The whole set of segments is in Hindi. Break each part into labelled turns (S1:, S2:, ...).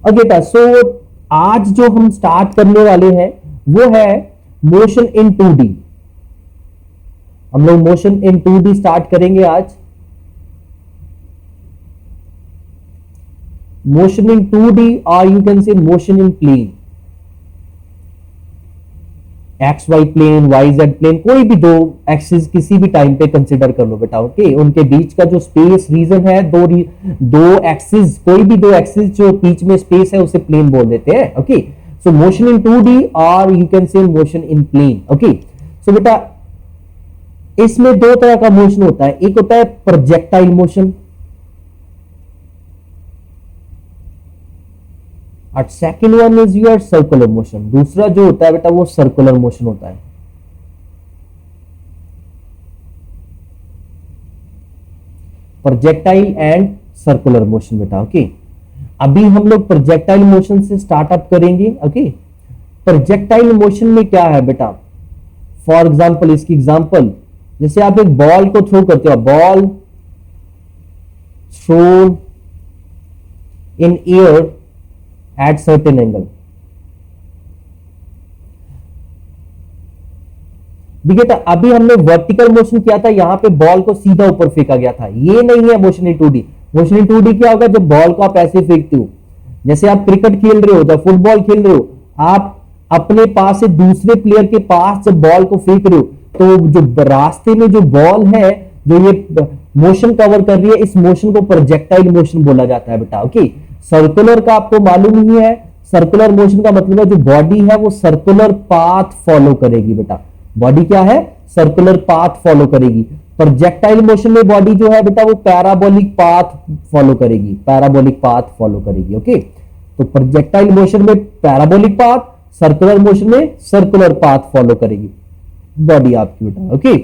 S1: ओके बेटा, सो आज जो हम स्टार्ट करने वाले हैं वो है मोशन इन 2D। हम लोग मोशन इन 2D स्टार्ट करेंगे आज। मोशन इन 2D और you can say motion in plane, X Y plane, Y Z plane, कोई भी दो एक्सिस किसी भी टाइम पे कंसिडर कर लो बेटा। ओके, उनके बीच का जो स्पेस रीजन है, दो एक्सिस, कोई भी दो एक्सिस जो बीच में स्पेस है उसे प्लेन बोल देते हैं। Okay, so motion in 2D और you can say motion in plane. Okay, so बेटा इसमें दो तरह का मोशन होता है, एक होता है प्रोजेक्टाइल मोशन और second one is your circular motion. दूसरा जो होता है बेटा वो सर्कुलर मोशन होता है। प्रोजेक्टाइल एंड सर्कुलर मोशन बेटा। ओके, अभी हम लोग प्रोजेक्टाइल मोशन से स्टार्टअप करेंगे। ओके, प्रोजेक्टाइल मोशन में क्या है बेटा, फॉर एग्जाम्पल, इसकी एग्जाम्पल जैसे आप एक बॉल को थ्रो करते हो, ball thrown in air at certain angle. देखिए अभी हमने वर्टिकल मोशन किया था, यहां पे बॉल को सीधा ऊपर फेंका गया था, ये नहीं है motion in 2D। Motion in 2D क्या होगा, जब बॉल को आप ऐसे फेंकते हो, जैसे आप क्रिकेट खेल रहे हो, जब फुटबॉल खेल रहे हो, आप अपने पास से दूसरे प्लेयर के पास जब बॉल को फेंक रहे हो, तो जो रास्ते में जो बॉल है, जो ये मोशन कवर कर रही है, इस मोशन को प्रोजेक्टाइल मोशन बोला जाता है बेटा। ओके, सर्कुलर का आपको मालूम ही है, सर्कुलर मोशन का मतलब है जो बॉडी है वो सर्कुलर पाथ फॉलो करेगी बेटा। बॉडी क्या है, सर्कुलर पाथ फॉलो करेगी। प्रोजेक्टाइल मोशन में बॉडी जो है बेटा वो पैराबोलिक पाथ फॉलो करेगी, पैराबोलिक पाथ फॉलो करेगी। ओके, तो प्रोजेक्टाइल मोशन में पैराबोलिक पाथ, सर्कुलर मोशन में सर्कुलर पाथ फॉलो करेगी बॉडी आपकी बेटा। ओके,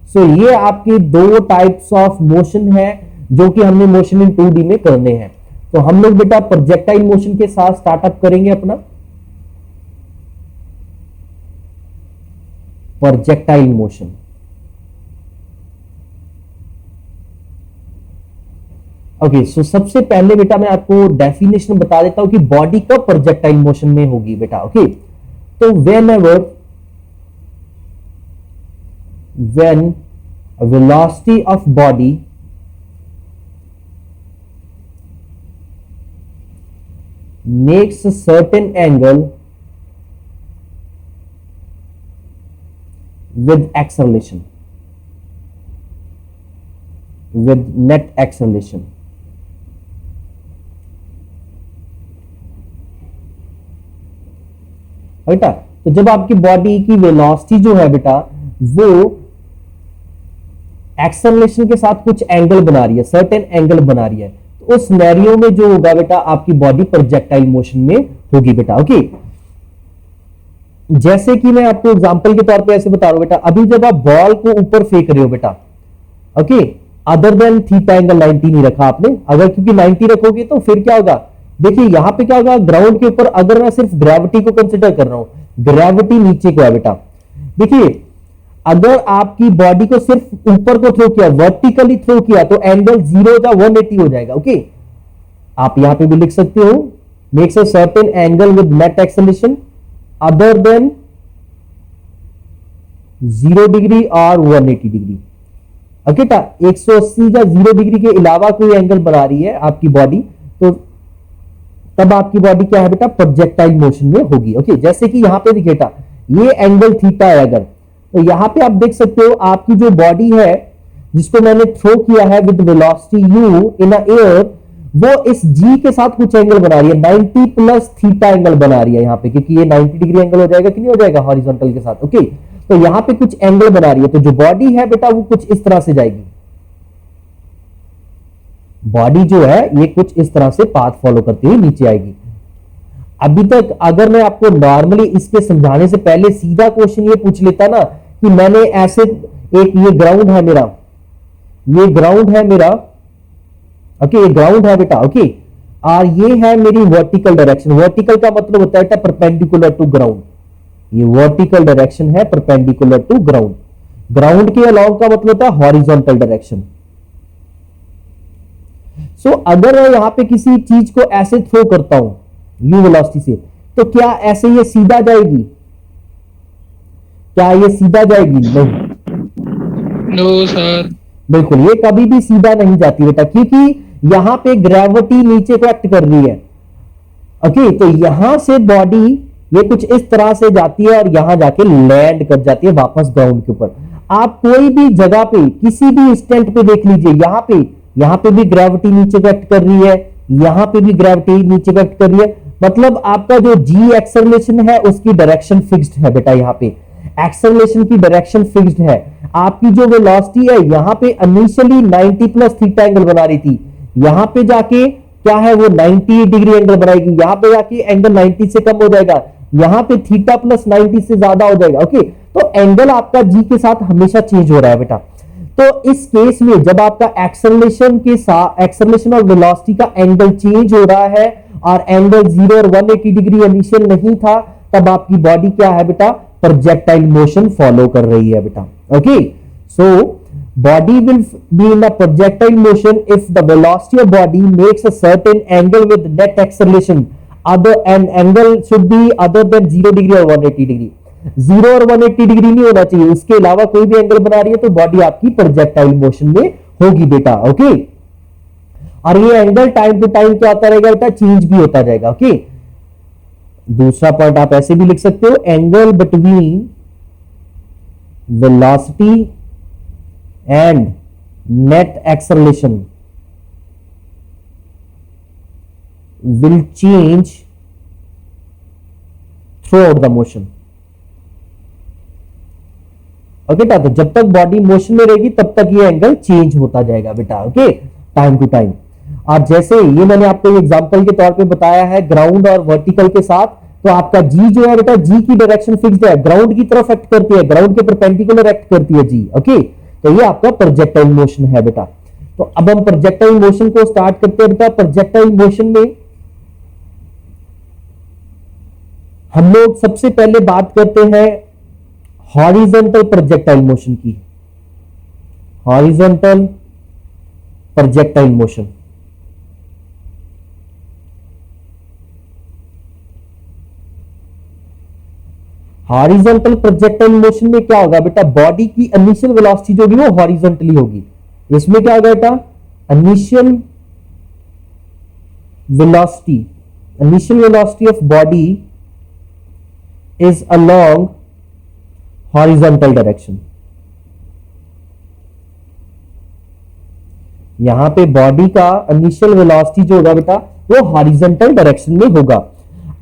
S1: सो ये आपके दो टाइप्स ऑफ मोशन है जो कि हमने मोशन इन 2D में करने हैं। तो हम लोग बेटा प्रोजेक्टाइल मोशन के साथ स्टार्टअप करेंगे अपना प्रोजेक्टाइल मोशन। ओके, सो सबसे पहले बेटा मैं आपको डेफिनेशन बता देता हूं कि बॉडी कब प्रोजेक्टाइल मोशन में होगी बेटा। ओके, तो when velocity of body makes a certain angle with acceleration, with net acceleration, बेटा, तो जब आपकी बॉडी की वेलोसिटी जो है बेटा वो एक्सेलरेशन के साथ कुछ एंगल बना रही है, सर्टेन एंगल बना रही है, तो उस सिनेरियो में जो होगा बेटा आपकी बॉडी प्रोजेक्टाइल मोशन में होगी बेटा। ओके, जैसे कि मैं आपको एग्जांपल के तौर पे ऐसे बता रहा हूं बेटा, अभी जब आप बॉल को ऊपर फेंक रहे हो बेटा, okay, other than theta angle 90 नहीं रखा आपने, अगर क्योंकि 90 रखोगे तो फिर क्या होगा, देखिए यहां पे क्या होगा, ग्राउंड के ऊपर अगर मैं सिर्फ ग्रेविटी को कंसिडर कर रहा हूं, ग्रेविटी नीचे को है बेटा। देखिए अगर आपकी बॉडी को सिर्फ ऊपर को थ्रो किया, वर्टिकली थ्रो किया, तो एंगल 0 या 180 हो जाएगा। ओके, आप यहां पे भी लिख सकते हो, makes a certain angle with net acceleration other than 0 degree और 180 डिग्री। ओके, 180 या 0 डिग्री के अलावा कोई एंगल बना रही है आपकी बॉडी, तो तब आपकी बॉडी क्या है बेटा, प्रोजेक्टाइल मोशन में होगी। ओके, जैसे कि यहां पे देखिए ये एंगल थीटा है, अगर तो यहां पे आप देख सकते हो आपकी जो बॉडी है जिसको मैंने थ्रो किया है with velocity u in air, वो इस g के साथ कुछ एंगल बना रही है, 90 प्लस थीटा एंगल बना रही है यहां पे, क्योंकि ये 90 डिग्री एंगल हो जाएगा कि नहीं हो जाएगा हॉरिजॉन्टल के साथ। ओके, तो यहां पे कुछ एंगल बना रही है, तो जो बॉडी है बेटा वो कुछ इस तरह से जाएगी, बॉडी जो है ये कुछ इस तरह से पाथ फॉलो करती हुई नीचे आएगी। अभी तक अगर मैं आपको नॉर्मली इसके समझाने से पहले सीधा क्वेश्चन ये पूछ लेता ना कि मैंने ऐसे एक, ये ग्राउंड है मेरा, ये ग्राउंड है मेरा, ओके, ये ग्राउंड है बेटा। ओके, और ये है मेरी वर्टिकल डायरेक्शन। वर्टिकल का मतलब होता है परपेंडिकुलर टू ग्राउंड, ये वर्टिकल डायरेक्शन है परपेंडिकुलर टू ग्राउंड। ग्राउंड के अलाउ का मतलब होता है हॉरिजॉन्टल डायरेक्शन। सो अगर मैं यहाँ पे किसी चीज को ऐसे थ्रो करता हूं यू वेलोसिटी से, तो क्या ऐसे ये सीधा जाएगी? क्या ये सीधा जाएगी? नहीं,
S2: नो सर।
S1: बिल्कुल ये कभी भी सीधा नहीं जाती बेटा, क्योंकि यहां पे ग्रेविटी नीचे को एक्ट कर रही है। ओके, तो यहां से बॉडी ये कुछ इस तरह से जाती है और यहां जाके लैंड कर जाती है वापस ग्राउंड के ऊपर। आप कोई भी जगह पे किसी भी इंस्टेंट पे देख लीजिए, यहां पे भी ग्रेविटी नीचे को एक्ट कर रही है, यहां पे भी ग्रेविटी नीचे को एक्ट कर रही है। मतलब आपका जो जी एक्सेलरेशन है उसकी डायरेक्शन फिक्स्ड है बेटा। यहाँ पे एक्सेलरेशन की डायरेक्शन फिक्स्ड है। आपकी जो वेलोसिटी है यहां पे इनिशियली 90 प्लस थीटा एंगल बना रही थी, यहां पे जाके क्या है वो 90 डिग्री एंगल बनाएगी, यहां पे जाके एंगल 90 से कम हो जाएगा, यहां पे थीटा प्लस 90 से ज्यादा हो जाएगा। ओके, तो एंगल आपका जी के साथ हमेशा चेंज हो रहा है बेटा। तो इस केस में जब आपका एक्सेलरेशन के साथ एक्सेलरेशन और वेलोसिटी का एंगल चेंज हो रहा है और एंगल 0 और 180 डिग्री इनिशियल नहीं था, तब आपकी बॉडी क्या है बेटा? प्रोजेक्टाइल मोशन फॉलो कर रही है बेटा। Okay, so body will be in a projectile motion if the velocity of body makes a certain angle with net acceleration, other and angle should be other than 0 degree or 180 degree। 0 और 180 डिग्री नहीं होना चाहिए, उसके अलावा कोई भी एंगल बना रही है तो बॉडी आपकी प्रोजेक्टाइल मोशन में होगी बेटा। ओके, और ये एंगल टाइम टू टाइम क्या होता रहेगा बेटा? चेंज भी होता जाएगा। ओके, दूसरा पॉइंट आप ऐसे भी लिख सकते हो, angle between velocity and net acceleration will change throughout the motion। Okay, तो जब तक बॉडी मोशन में रहेगी तब तक ये एंगल चेंज होता जाएगा बेटा। Okay, time to time. और जैसे ये मैंने आपको एग्जांपल के तौर पे बताया है ग्राउंड और वर्टिकल के साथ, तो आपका जी जो है बेटा, जी की डायरेक्शन फिक्स्ड है, ग्राउंड की तरफ एक्ट करती है, ग्राउंड के परपेंडिकुलर एक्ट करती है जी। ओके, तो ये आपका प्रोजेक्टाइल मोशन है बेटा। तो अब हम प्रोजेक्टाइल मोशन को स्टार्ट करते हैं बेटा। प्रोजेक्टाइल मोशन में हम लोग सबसे पहले बात करते हैं हॉरिजॉन्टल प्रोजेक्टाइल मोशन की। Horizontal projectile motion, horizontal projectile motion में क्या होगा बेटा? बॉडी की इनिशियल वेलोसिटी जो होगी वो हॉरिजॉन्टली होगी। इसमें क्या होगा बेटा? Initial velocity of body is along horizontal direction. यहां पे बॉडी का इनिशियल वेलोसिटी जो होगा बेटा वो हॉरिजॉन्टल डायरेक्शन में होगा।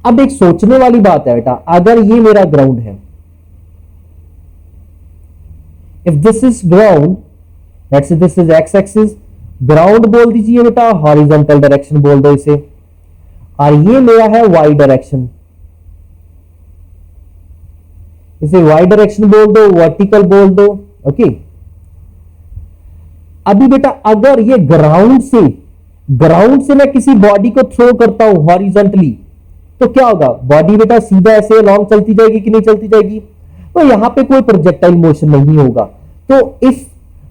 S1: अब एक सोचने वाली बात है बेटा, अगर ये मेरा ग्राउंड है, if this is ground, let's say this is x axis, ground बोल दीजिए बेटा, हॉरिजॉन्टल डायरेक्शन बोल दो इसे, और ये मेरा है वाई डायरेक्शन, इसे वाई डायरेक्शन बोल दो, वर्टिकल बोल दो। ओके, अभी बेटा अगर ये ग्राउंड से मैं किसी बॉडी को थ्रो करता हूं हॉरिजॉन्टली, तो क्या होगा? बॉडी बेटा सीधा ऐसे लॉन्ग चलती जाएगी कि नहीं चलती जाएगी? तो यहां पे कोई प्रोजेक्टाइल मोशन नहीं होगा। तो if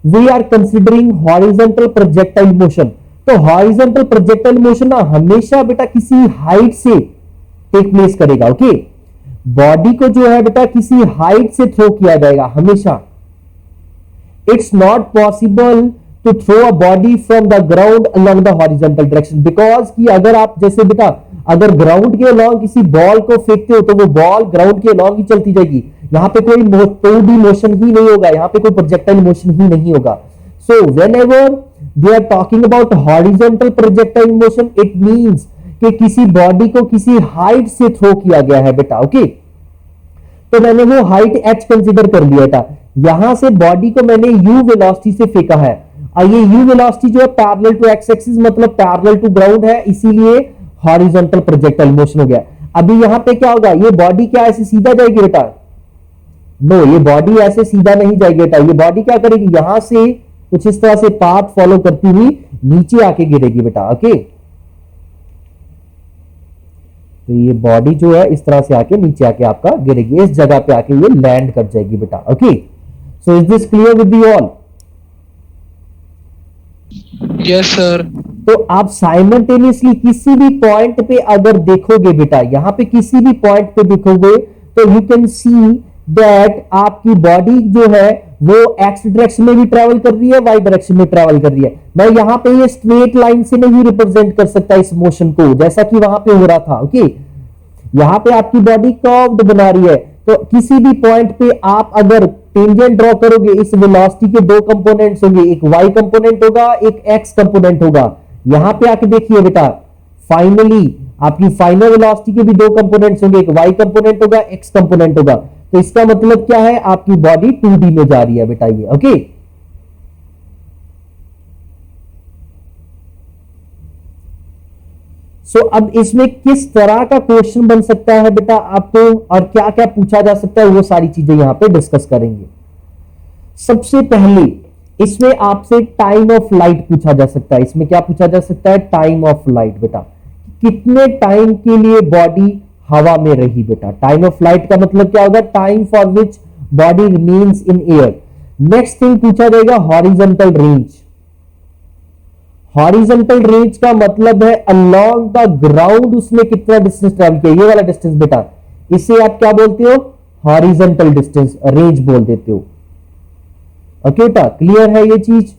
S1: we are considering horizontal projectile motion, तो हॉरिजॉन्टल प्रोजेक्टाइल मोशन ना हमेशा बेटा किसी हाइट से टेक प्लेस करेगा। ओके, बॉडी को जो है बेटा किसी हाइट से थ्रो किया जाएगा हमेशा। It's not possible to throw a body from the ground along the horizontal direction, because कि अगर आप जैसे बेटा अगर ग्राउंड के अलोंग किसी बॉल को फेंकते हो तो वो बॉल ग्राउंड के अलोंग ही चलती जाएगी, यहां पे कोई भी मोशन ही नहीं होगा, यहां पे कोई प्रोजेक्टाइल मोशन ही नहीं होगा। So whenever we are talking about horizontal projectile motion, it means कि किसी बॉडी को किसी हाइट से थ्रो किया गया है बेटा। ओके, तो मैंने वो हाइट h कंसीडर कर लिया था, यहां से बॉडी को मैंने u वेलोसिटी से फेंका है, और ये u वेलोसिटी जो है पैरेलल टू x एक्सिस मतलब पैरेलल टू ग्राउंड है, इसीलिए हॉरिजॉन्टल प्रोजेक्टाइल मोशन हो गया। अभी यहां पे क्या होगा? ये बॉडी क्या ऐसे सीधा जाएगी बेटा? नो, ये बॉडी ऐसे सीधा नहीं जाएगी बेटा। ये बॉडी क्या करेगी? यहां से कुछ इस तरह से पाथ फॉलो करती हुई नीचे आके गिरेगी बेटा। ओके, तो ये बॉडी जो है इस तरह से आके नीचे आके आपका गिरेगी, इस जगह पे आके ये लैंड कर जाएगी बेटा। Okay, so is this clear with you all?
S2: Yes sir.
S1: तो आप साइमल्टेनियसली किसी भी पॉइंट पे अगर देखोगे बेटा, यहां पे किसी भी पॉइंट पे देखोगे तो यू कैन सी दैट आपकी बॉडी जो है वो एक्स डायरेक्शन में भी ट्रेवल कर रही है, वाई डायरेक्शन में ट्रेवल कर रही है। मैं यहां पे ये स्ट्रेट लाइन से नहीं रिप्रेजेंट कर सकता इस मोशन को, जैसा कि वहां पे हो रहा था। ओके, यहां पे आपकी बॉडी कर्व्ड बना रही है, तो किसी भी पॉइंट पे आप अगर टेंजेंट ड्रॉ करोगे, इस वेलोसिटी के दो कंपोनेंट्स होंगे, एक वाई कंपोनेंट होगा, एक एक्स कंपोनेंट होगा। यहां पे आके देखिए बेटा, फाइनली आपकी फाइनल वेलोसिटी के भी दो कंपोनेंट्स होंगे, एक वाई कंपोनेंट होगा, एक्स कंपोनेंट होगा। तो इसका मतलब क्या है, आपकी बॉडी 2D में जा रही है बेटा ये। ओके, सो अब इसमें किस तरह का क्वेश्चन बन सकता है बेटा आपको, और क्या क्या पूछा जा सकता है, वो सारी चीजें यहां पे डिस्कस करेंगे। सबसे पहले इसमें आपसे टाइम ऑफ लाइट पूछा जा सकता है। इसमें क्या पूछा जा सकता है, टाइम ऑफ लाइट बेटा, कितने टाइम के लिए बॉडी हवा में रही बेटा। टाइम ऑफ लाइट का मतलब क्या होगा, time for which body remains in air. Next thing पूछा जाएगा हॉरिजॉन्टल रेंज। हॉरिजॉन्टल रेंज का मतलब है अलोंग द ग्राउंड उसने कितना डिस्टेंस ट्रैवल किया, ये वाला डिस्टेंस बेटा, इसे आप क्या बोलते हो, हॉरिजॉन्टल डिस्टेंस रेंज बोल देते हो। ओके बेटा, क्लियर है ये चीज,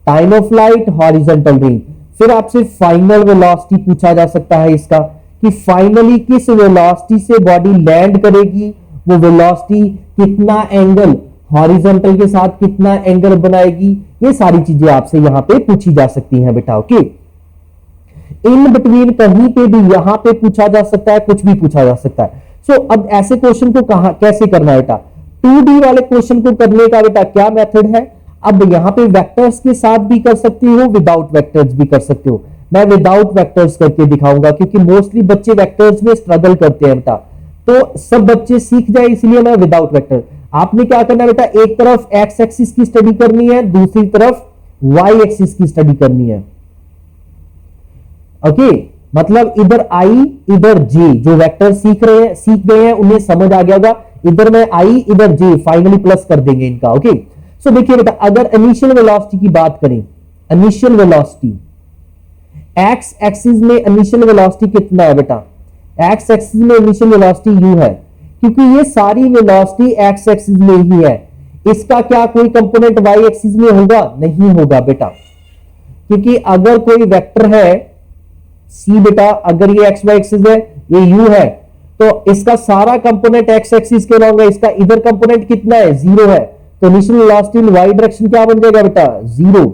S1: time of light, horizontal range. फिर आपसे फाइनल वेलोसिटी पूछा जा सकता है इसका, कि फाइनली किस वेलोसिटी से बॉडी लैंड करेगी, वो वेलोसिटी कितना एंगल हॉरिजॉन्टल के साथ कितना एंगल बनाएगी, ये सारी चीजें आपसे यहां पे पूछी जा सकती हैं बेटा। ओके, इन बिटवीन कहीं पे भी यहां पे पूछा जा सकता है, कुछ भी पूछा जा सकता है। सो अब ऐसे क्वेश्चन को कहां कैसे करना है बेटा, 2D वाले क्वेश्चन को करने का बेटा क्या मेथड है। अब यहां पे वेक्टर्स के साथ भी कर सकते हो, विदाउट वेक्टर्स भी कर सकते हो। मैं विदाउट वेक्टर्स करके दिखाऊंगा, क्योंकि मोस्टली बच्चे वेक्टर्स में स्ट्रगल करते हैं बेटा, तो सब बच्चे सीख जाए इसलिए मैं विदाउट वेक्टर। आपने क्या करना है बेटा, एक तरफ एक्स एक्सिस की स्टडी करनी है, दूसरी तरफ वाई एक्सिस की स्टडी करनी है। ओके, मतलब इधर आई इधर जे, जो वेक्टर सीख गए हैं उन्हें समझ आ गया होगा, इधर में आई इधर जे, फाइनली प्लस कर देंगे इनका। ओके, सो देखिए बेटा, अगर इनिशियल वेलोसिटी की बात करें, इनिशियल वेलोसिटी एक्स एक्सिस में इनिशियल वेलोसिटी कितना है बेटा, एक्स एक्सिस में इनिशियल वेलोसिटी यू है, क्योंकि ये सारी वेलोसिटी एक्स एक्सिस में ही है। इसका क्या कोई कंपोनेंट वाई एक्सिस में होगा, नहीं होगा बेटा, क्योंकि अगर कोई वेक्टर है सी बेटा, अगर ये एक्स वाई एक्सिस है, ये यू है, तो इसका सारा कंपोनेंट एक्स एक्सिस के अलॉन्ग है, इसका इधर कंपोनेंट कितना है, 0 है, तो initial velocity in Y direction क्या बन जाएगा बेटा, 0,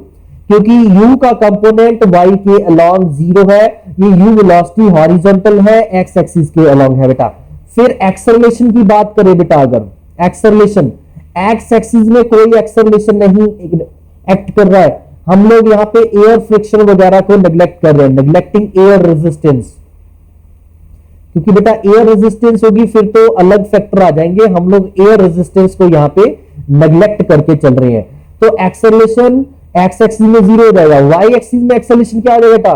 S1: क्योंकि u का कंपोनेंट y के अलॉन्ग 0 है। ये u वेलोसिटी हॉरिजॉन्टल है, x एक्सिस के अलॉन्ग है बेटा। फिर एक्सेलरेशन की बात करें बेटा, अगर एक्सेलरेशन x एक्सिस में कोई एक्सेलरेशन नहीं एक्ट कर रहा है, हम लोग यहाँ पे एयर फ्रिक्शन वगैरह को नेग्लेक्ट कर रहे हैं, नेग्लेक्टिंग एयर रेजिस्टेंस, क्योंकि बेटा एयर रेजिस्टेंस होगी फिर तो अलग फैक्टर आ जाएंगे, हम लोग एयर रेजिस्टेंस को यहाँ पे नेग्लेक्ट करके चल रहे हैं। तो एक्सेलरेशन एक्स एक्सिस में 0 हो जाएगा, वाई एक्सिस में एक्सेलरेशन क्या आ जाएगा बेटा,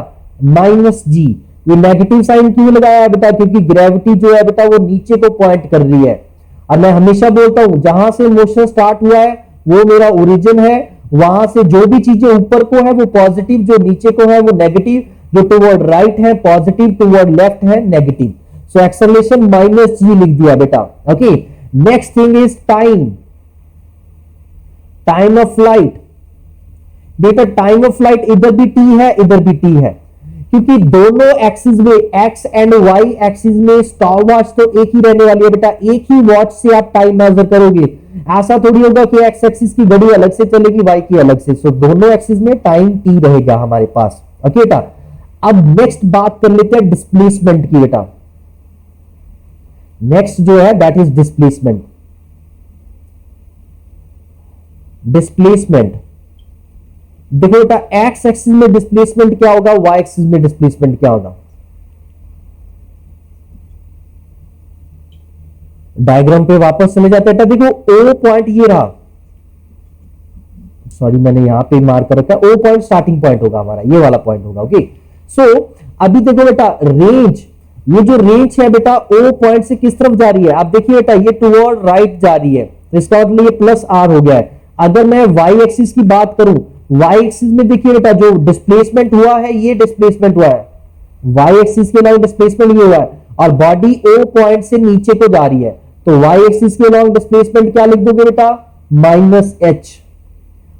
S1: -g। ये नेगेटिव साइन क्यों लगाया है बेटा, क्योंकि ग्रेविटी जो है बेटा वो नीचे को पॉइंट कर रही है, और मैं हमेशा बोलता हूं जहां से मोशन स्टार्ट हुआ है वो मेरा ओरिजिन है, वहां से जो भी चीजें ऊपर को है वो पॉजिटिव, जो नीचे को है वो नेगेटिव, जो टुवर्ड राइट है पॉजिटिव, टुवर्ड लेफ्ट है नेगेटिव। सो एक्सेलरेशन -g लिख दिया बेटा। Okay, next thing is time, time of flight. देखो टाइम ऑफ फ्लाइट इधर भी t है इधर भी t है, क्योंकि दोनों एक्सिस में x एंड y एक्सिस में स्टॉप वॉच तो एक ही रहने वाली है बेटा, एक ही वॉच से आप टाइम मेजर करोगे। ऐसा थोड़ी होगा कि x एक्सिस की घड़ी अलग से चलेगी y की अलग से। सो दोनों एक्सिस में टाइम t रहेगा हमारे पास। ओके बेटा, अब नेक्स्ट बात कर लेते हैं डिस्प्लेसमेंट की बेटा। नेक्स्ट जो है दैट इज डिस्प्लेसमेंट। डिस्प्लेसमेंट देखो बेटा, एक्स एक्सिस में डिस्प्लेसमेंट क्या होगा, वाई एक्सिस में डिस्प्लेसमेंट क्या होगा। डायग्राम पे वापस चले जाते हैं। देखो ओ पॉइंट ये रहा, सॉरी मैंने यहां पे मार्क कर रखा है, ओ पॉइंट स्टार्टिंग पॉइंट होगा हमारा, ये वाला पॉइंट होगा। ओके, सो अभी देखो बेटा रेंज, ये जो रेंज है बेटा ओ पॉइंट से किस तरफ जा रही है, आप देखिए बेटा ये टुवर्ड राइट जा रही है, इसका मतलब ये +r हो गया है। अगर मैं y एक्सिस की बात करूं, वाई एक्सिस में देखिए बेटा जो डिस्प्लेसमेंट हुआ है ये डिस्प्लेसमेंट हुआ है, वाई एक्सिस के अलॉन्ग डिस्प्लेसमेंट ये हुआ है, और बॉडी ओ पॉइंट से नीचे को जा रही है, तो वाई एक्सिस के अलॉन्ग डिस्प्लेसमेंट क्या लिख दोगे बेटा, माइनस एच,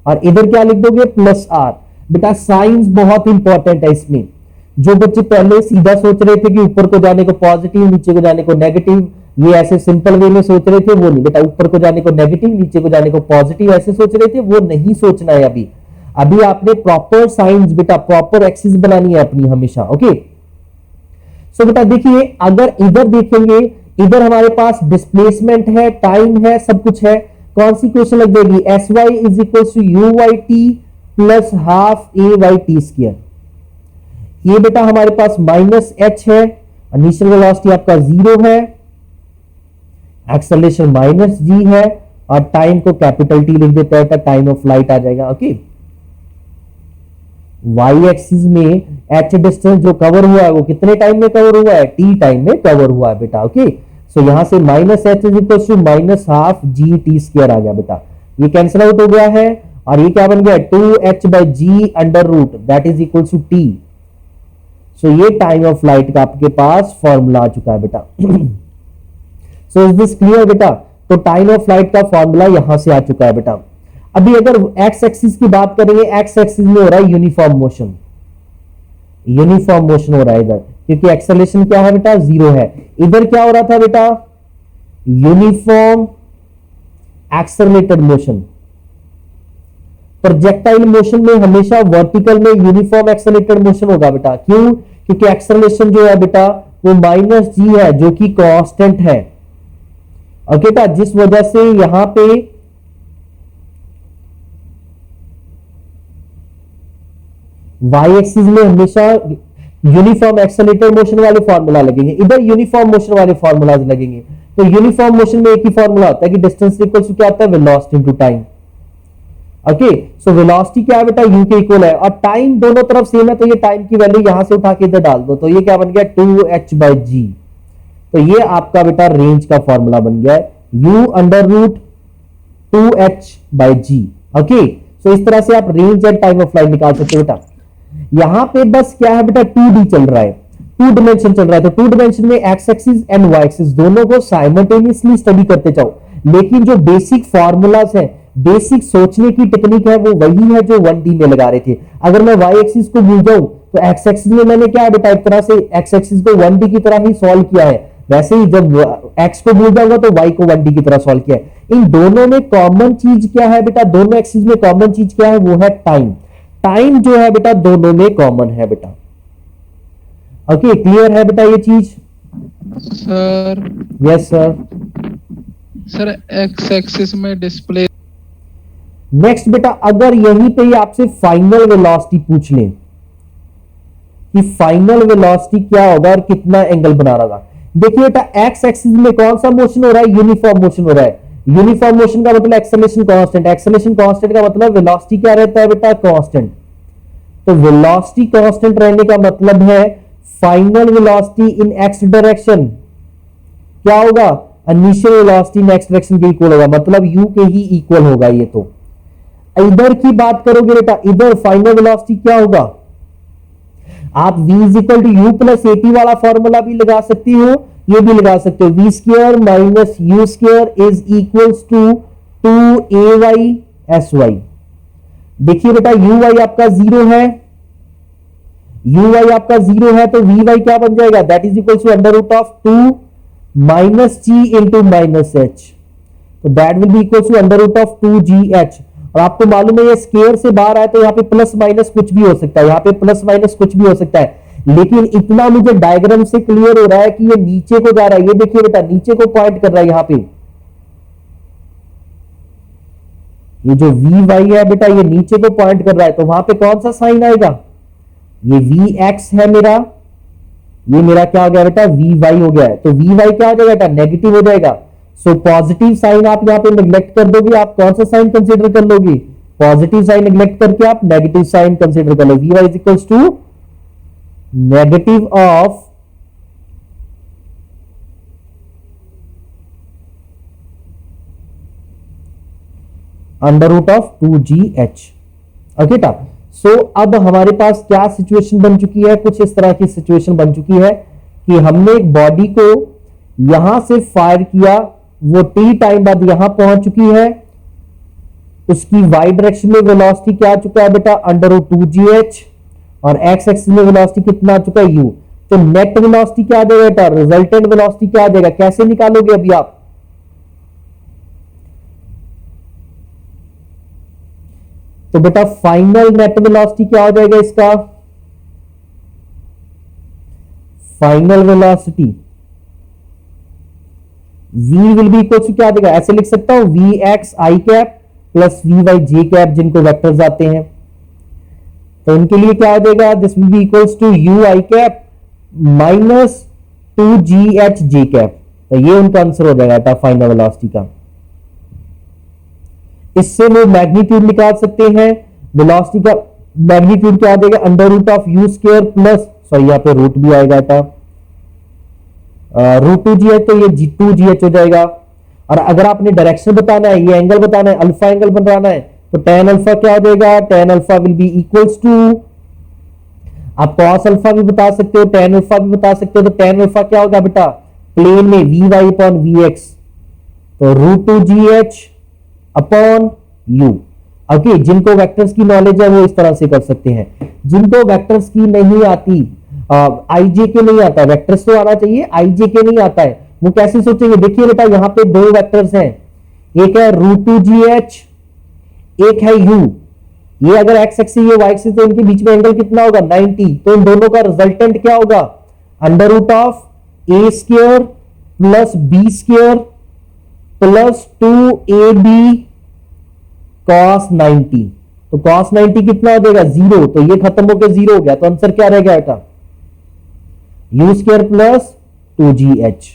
S1: और इधर क्या लिख दोगे, प्लस आर। बेटा साइंस बहुत इंपॉर्टेंट है इसमें। जो बच्चे पहले सीधा सोच रहे थे कि ऊपर को जाने को पॉजिटिव, नीचे को जाने को नेगेटिव, ये ऐसे सिंपल वे में सोच रहे थे, वो नहीं बेटा, ऊपर को जाने को नेगेटिव, नीचे को जाने को पॉजिटिव ऐसे सोच रहे थे, वो नहीं सोचना है अभी। अभी आपने प्रॉपर साइंस बेटा, प्रॉपर एक्सिस बनानी है अपनी हमेशा। ओके, सो बेटा देखिए, अगर इधर देखेंगे, इधर हमारे पास डिस्प्लेसमेंट है, टाइम है, सब कुछ है, कौन सी क्वेश्चन लग जाएगी, S Y is equal to U Y T plus half A Y T square. ये बेटा हमारे पास माइनस एच है, इनिशियल वेलोसिटी आपका 0 है, एक्सेलरेशन माइनस जी है, और टाइम को कैपिटल टी लिख देता है, टाइम ऑफ फ्लाइट आ जाएगा। ओके, वाई एक्सिस में एच डिस्टेंस जो कवर हुआ है वो कितने टाइम में कवर हुआ है, टी टाइम में कवर हुआ है बेटा। ओके, सो यहां से minus h is equal to minus half g t square आ गया बेटा, ये कैंसिल आउट हो गया है, और ये क्या बन गया, 2h by g under root that is equal to t. So ये टाइम ऑफ फ्लाइट का आपके पास फॉर्मूला आ चुका है बेटा। सो इज दिस क्लियर बेटा, तो टाइम ऑफ फ्लाइट का फॉर्मूला यहां से आ चुका है बेटा। अभी अगर एक्स एक्सिस की बात करेंगे, एक्स एक्सिस में हो रहा है यूनिफॉर्म मोशन, यूनिफॉर्म मोशन हो रहा है इधर, क्योंकि एक्सेलरेशन क्या है बेटा, 0 है। इधर क्या हो रहा था बेटा, uniform accelerated motion. Projectile motion में हमेशा वर्टिकल में यूनिफॉर्म एक्सेलरेटेड मोशन होगा बेटा, क्यों, क्योंकि एक्सेलरेशन जो है बेटा वो माइनस जी है, जो कि कांस्टेंट है। ओके बेटा, जिस वजह से यहां पे वाई एक्सिस में हमेशा यूनिफॉर्म एक्सेलरेटेड मोशन वाले फॉर्मूला लगेंगे, इधर यूनिफॉर्म मोशन वाले फॉर्मूलाज लगेंगे। तो यूनिफॉर्म मोशन में एक ही फॉर्मूला होता है कि डिस्टेंस इक्वल टू क्या होता है, velocity into time. Okay, so velocity क्या है बेटा, यू के इक्वल है, और टाइम दोनों तरफ सेम है, तो ये टाइम की वैल्यू यहां से उठा के इधर डाल दो, तो ये क्या बन गया, 2h बाई जी। तो ये आपका बेटा रेंज का फॉर्मूला बन गया है, u under root 2h by g. Okay, so इस तरह से आप range and time of flight निकाल सकते हो बेटा। यहां पे बस क्या है बेटा, 2D चल रहा है, 2 डिमेंशन चल रहा है, तो 2 डिमेंशन में X axis and Y axis दोनों को साइमल्टेनियसली स्टडी करते जाओ। लेकिन जो बेसिक फॉर्मूलाज है, बेसिक सोचने की टेक्निक है, वो वही है जो 1D में लगा रहे थे। अगर मैं वाई एक्सिस को भूल जाऊं तो एक्स एक्सिस में मैंने क्या बेटा, एक तरह से एक्स एक्सिस को 1D की तरह ही सॉल्व किया है, वैसे ही जब एक्स को भूल जाऊंगा तो वाई को 1D की तरह सॉल्व किया है। इन दोनों में कॉमन चीज क्या है बेटा, दोनों एक्सिस में कॉमन चीज क्या है, वो है टाइम। टाइम जो है बेटा दोनों में कॉमन है बेटा। ओके, क्लियर है बेटा ये चीज?
S2: Sir
S1: yes sir.
S2: Sir x axis में डिस्प्ले।
S1: नेक्स्ट बेटा, अगर यहीं पे ही आपसे फाइनल वेलोसिटी पूछ लें कि फाइनल वेलोसिटी क्या होगा और कितना एंगल बना रहा होगा, देखिए बेटा एक्स एक्सिस में कौन सा मोशन हो रहा है, यूनिफॉर्म मोशन हो रहा है। यूनिफॉर्म मोशन का मतलब एक्सेलरेशन कांस्टेंट, एक्सेलरेशन कांस्टेंट का मतलब वेलोसिटी क्या रहता है बेटा, कांस्टेंट। तो वेलोसिटी कांस्टेंट रहने का मतलब है फाइनल वेलोसिटी इन एक्स डायरेक्शन क्या होगा, इनिशियल वेलोसिटी इन एक्स डायरेक्शन के इक्वल होगा, मतलब यू के ही इक्वल होगा ये। तो इधर की बात करोगे बेटा, इधर फाइनल वेलोसिटी क्या होगा, आप v is equal to U plus A T वाला फॉर्मूला भी लगा सकती हो, ये भी लगा सकते हो, V square minus U square is equal to 2ay sy। देखिए बेटा यू वाई आपका 0 है, यू वाई आपका 0 है, तो वी वाई क्या बन जाएगा, that is equal to under root of 2 minus g into minus h, तो that will be equal to under root of 2gh। और आपको मालूम है ये स्केयर से बाहर आए तो यहाँ पे प्लस माइनस कुछ भी हो सकता है, यहाँ पे प्लस माइनस कुछ भी हो सकता है, लेकिन इतना मुझे डायग्राम से क्लियर हो रहा है कि ये नीचे को जा रहा है। ये देखिए बेटा नीचे को पॉइंट कर रहा है, यहाँ पे ये जो वी वाई है बेटा ये नीचे को पॉइंट कर रहा है, तो वहां पे कौन सा साइन आएगा, ये वी एक्स है मेरा, ये मेरा क्या हो गया बेटा वी वाई हो गया है, तो वी वाई क्या हो जाएगा बेटा, नेगेटिव हो जाएगा। सो पॉजिटिव साइन आप यहां पे नेग्लेक्ट कर दोगे, आप कौन सा साइन कंसीडर कर लोगे, पॉजिटिव साइन नेग्लेक्ट करके आप नेगेटिव साइन कंसीडर कर लो, v y is equals to negative of under root of 2gh। Okay था। सो अब हमारे पास क्या सिचुएशन बन चुकी है, कुछ इस तरह की सिचुएशन बन चुकी है कि हमने एक बॉडी को यहां से फायर किया, वो टी टाइम बाद यहां पहुंच चुकी है, उसकी वाई डायरेक्शन में वेलोसिटी क्या आ चुका है बेटा, √2gh, और एक्स एक्सिस में वेलोसिटी कितना आ चुका है, u। तो नेट वेलोसिटी क्या आ जाएगा बेटा, रिजल्टेंट वेलोसिटी क्या आ जाएगा, कैसे निकालोगे अभी आप? तो बेटा फाइनल नेट वेलोसिटी क्या हो जाएगा इसका, final velocity v will be equal to क्या देगा, ऐसे लिख सकता हूं V X I cap plus V Y J cap, जिनको वेक्टर्स आते हैं। तो इनके लिए क्या हो जाएगा, this will be equals to U I cap minus 2gh J cap. तो ये उनका आंसर हो जाएगा फाइनल वेलोसिटी का। इससे वो मैग्नीट्यूड निकाल सकते हैं, वेलोसिटी का मैग्नीट्यूड क्या आ जाएगा, √u² प्लस, सॉरी यहां पे रूट भी आएगा था, √2gh, तो ये 2gh हो जाएगा। और अगर आपने डायरेक्शन बताना है, ये एंगल बताना है, अल्फा एंगल बनाना है, तो tan अल्फा क्या हो जाएगा, tan alpha will be equals to, आप cos अल्फा भी बता सकते हो, tan अल्फा भी बता सकते हो। तो tan अल्फा क्या होगा बेटा, प्लेन में vy/vx, तो √2gh अपॉन u। ओके, जिनको वेक्टर्स की नॉलेज है वो इस तरह से कर सकते हैं, जिनको वेक्टर्स की नहीं आती, आईजे के नहीं आता, वेक्टर्स तो आना चाहिए, आईजे के नहीं आता है, वो कैसे सोचेंगे। देखिए बेटा यहां पे दो वेक्टर्स हैं, एक है √2gh, एक है u। ये अगर एक्स एक्सिस ये वाई एक्सिस, तो इनके बीच में एंगल कितना होगा, 90। तो इन दोनों का रिजल्टेंट क्या होगा, √a² plus b² plus 2ab cos 90। तो cos 90 कितना हो जाएगा, 0। तो ये खत्म होकर 0 हो गया, तो आंसर क्या रहेगा बेटा, u² प्लस 2gh।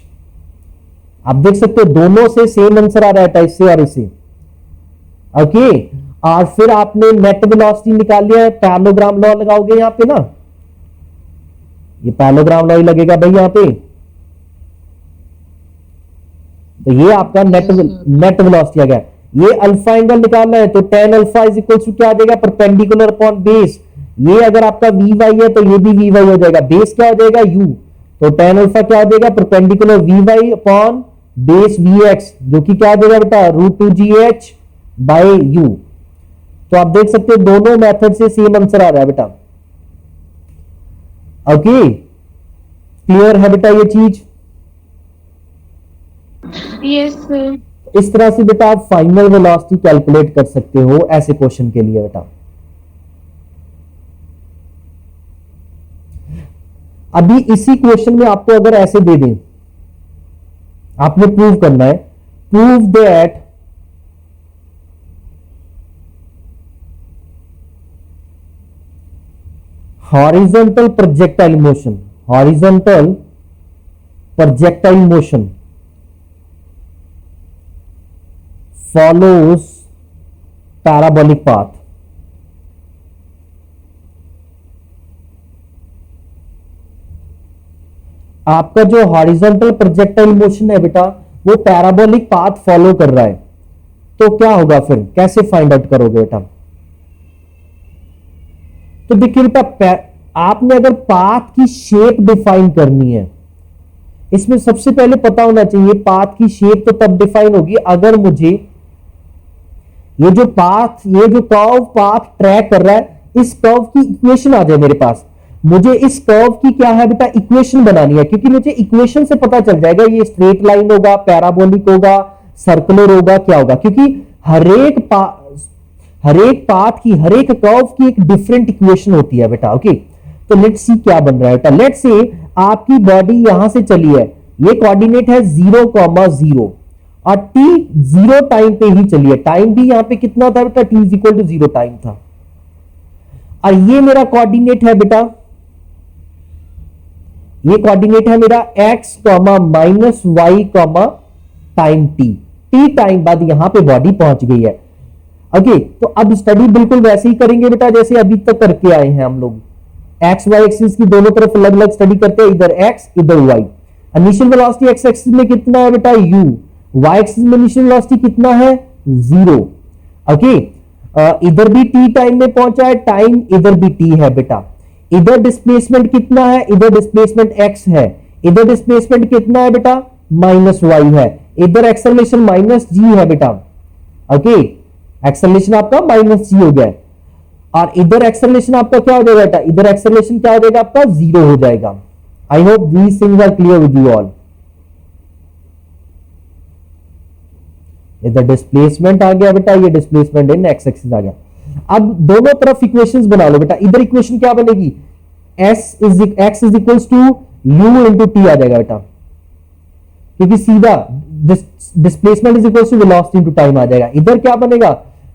S1: आप देख सकते हो दोनों से सेम आंसर आ रहा है, इससे और इससे। ओके, और फिर आपने नेट वेलोसिटी निकाल लिया है, पैरेललोग्राम लॉ लगाओगे यहां पे ना, ये पैरेललोग्राम लॉ ही लगेगा भाई यहां पे। तो ये आपका नेट वेलोसिटी आ गया। ये अल्फा एंगल निकालना है, तो tan alpha is equal to क्या आ जाएगा, परपेंडिकुलर अपॉन बेस। ये अगर आपका वी वाई है तो ये भी वी वाई हो जाएगा, बेस क्या हो जाएगा, u। तो tan अल्फा क्या हो जाएगा, perpendicular V Y upon base V X, जो कि क्या हो जाएगा बेटा, √2gh बाय u। तो आप देख सकते हो दोनों मेथड से सेम आंसर आ रहा है बेटा। ओके, क्लियर है बेटा ये चीज?
S3: Yes sir.
S1: इस तरह से बेटा आप फाइनल वेलोसिटी कैलकुलेट कर सकते हो ऐसे क्वेश्चन के लिए बेटा। अभी इसी क्वेश्चन में आपको अगर ऐसे दे दें, आपने प्रूव करना है, prove that horizontal projectile motion, horizontal projectile motion follows parabolic path। आपका जो हॉरिजॉन्टल प्रोजेक्टाइल मोशन है बेटा, वो पैराबोलिक पाथ फॉलो कर रहा है, तो क्या होगा फिर, कैसे फाइंड आउट करोगे बेटा? तो देखिए बेटा, आपने अगर पाथ की शेप डिफाइन करनी है, इसमें सबसे पहले पता होना चाहिए पाथ की शेप तो तब डिफाइन होगी अगर मुझे ये जो पाथ, ये जो कर्व पाथ ट्रैक कर रहा है, इस कर्व की इक्वेशन आ जाए मेरे पास। मुझे इस कर्व की क्या है बेटा, इक्वेशन बनानी है, क्योंकि मुझे इक्वेशन से पता चल जाएगा ये स्ट्रेट लाइन होगा, पैराबोलिक होगा, सर्कुलर होगा, क्या होगा, क्योंकि हरेक पाथ की, हरेक कर्व की एक डिफरेंट इक्वेशन होती है बेटा। ओके, तो लेट्स सी क्या बन रहा है बेटा। लेट्स से आपकी बॉडी यहां से चली है, ये कोऑर्डिनेट है 0,0 और t 0 टाइम पे ही चली है, टाइम भी यहां पे कितना था बेटा, t is equal to 0 time था। और ये मेरा कोऑर्डिनेट है बेटा, ये कोऑर्डिनेट है मेरा x, minus Y, time t time बाद यहां पे बॉडी पहुंच गई है। ओके, तो अब स्टडी बिल्कुल वैसे ही करेंगे बेटा जैसे अभी तक करके आए हैं हम लोग। एक्स वाई एक्सिस की दोनों तरफ अलग अलग स्टडी करते हैं, इधर x इधर y। Initial velocity x axis में कितना है बेटा, u। y एक्सिस में इनिशियल वेलोसिटी कितना है, 0। ओके, इधर भी t टाइम में पहुंचा है, टाइम इधर भी t है बेटा। इधर डिस्प्लेसमेंट कितना है, इधर डिस्प्लेसमेंट x है, इधर डिस्प्लेसमेंट कितना है बेटा, माइनस y है, इधर एक्सेलरेशन माइनस g है बेटा। ओके, एक्सेलरेशन आपका माइनस g हो गया है, और इधर एक्सेलरेशन आपका क्या हो जाएगा बेटा, इधर एक्सेलरेशन क्या हो जाएगा आपका, 0 हो जाएगा। I hope these things are clear with you all. इधर डिस्प्लेसमेंट आ गया बेटा, ये डिस्प्लेसमेंट इन एक्स एक्सिस आ गया। अब दोनों तरफ इक्वेशंस बना लो बेटा। इधर इक्वेशन क्या बनेगी, x is equals to u into t आ जाएगा बेटा, क्योंकि सीधा displacement is equals to velocity into time आ जाएगा। इधर क्या बनेगा,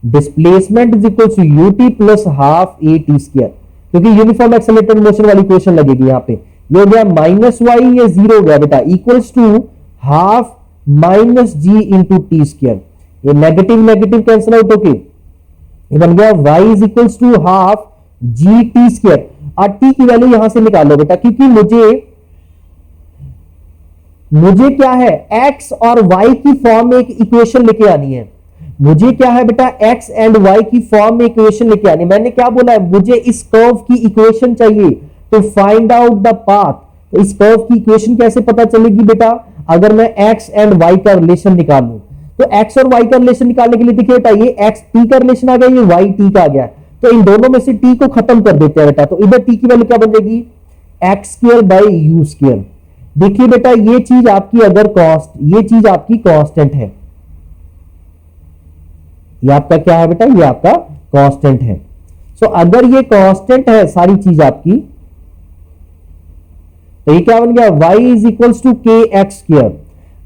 S1: displacement is equals to ut plus half a t square, क्योंकि यूनिफॉर्म एक्सेलरेटेड मोशन वाली इक्वेशन लगेगी यहाँ पे। ये हो गया माइनस वाई, ये 0 हो गया बेटा, equals to half minus g into t square. ये नेगेटिव नेगेटिव कैंसिल आउट होके ये बन गया y is equals to half g t square. और t की वैल्यू यहां से निकाल लो बेटा, क्योंकि मुझे क्या है, x और y की फॉर्म में एक इक्वेशन लेके आनी है। मुझे क्या है बेटा, x एंड y की फॉर्म में इक्वेशन लेके आनी। मैंने क्या बोला है, मुझे इस कर्व की इक्वेशन चाहिए to find out the path. तो इस कर्व की इक्वेशन कैसे पता चलेगी बेटा, अगर मैं x एंड y का रिलेशन निकालूं। तो x और y का रिलेशन निकालने के लिए देखिए बेटा, ये x t का रिलेशन आ गया, ये y t का आ गया। तो इन दोनों में से t को खत्म कर देते हैं बेटा, तो इधर t की वैल्यू क्या बन जाएगी, x square by you square. देखिए बेटा, ये चीज आपकी अगर ये चीज आपकी कांस्टेंट है, ये आपका क्या है बेटा, ये आपका कांस्टेंट है। सो अगर ये कांस्टेंट है सारी चीज आपकी, तो ये क्या बन गया, y is equals to k x square.